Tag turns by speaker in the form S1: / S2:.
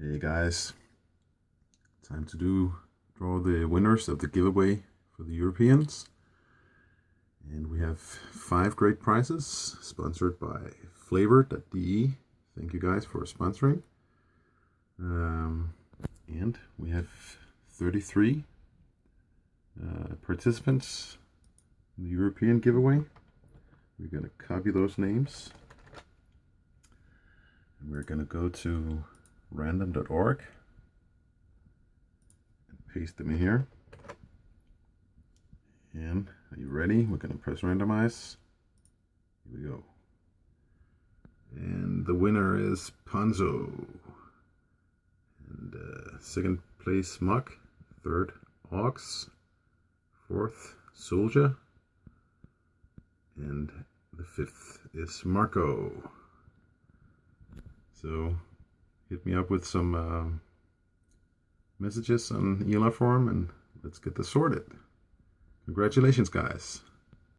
S1: Hey guys, time to draw the winners of the giveaway for the Europeans. And we have 5 great prizes sponsored by flavor.de. Thank you guys for sponsoring. And we have 33 participants in the European giveaway. We're going to copy those names. And we're going to go to random.org and paste them in here. And are you ready? We're going to press randomize. Here we go. And the winner is Ponzo. And second place Muck. Third Ox. Fourth Soldier. And the fifth is Marco. So hit me up with some messages on ELA forum and let's get this sorted. Congratulations, guys.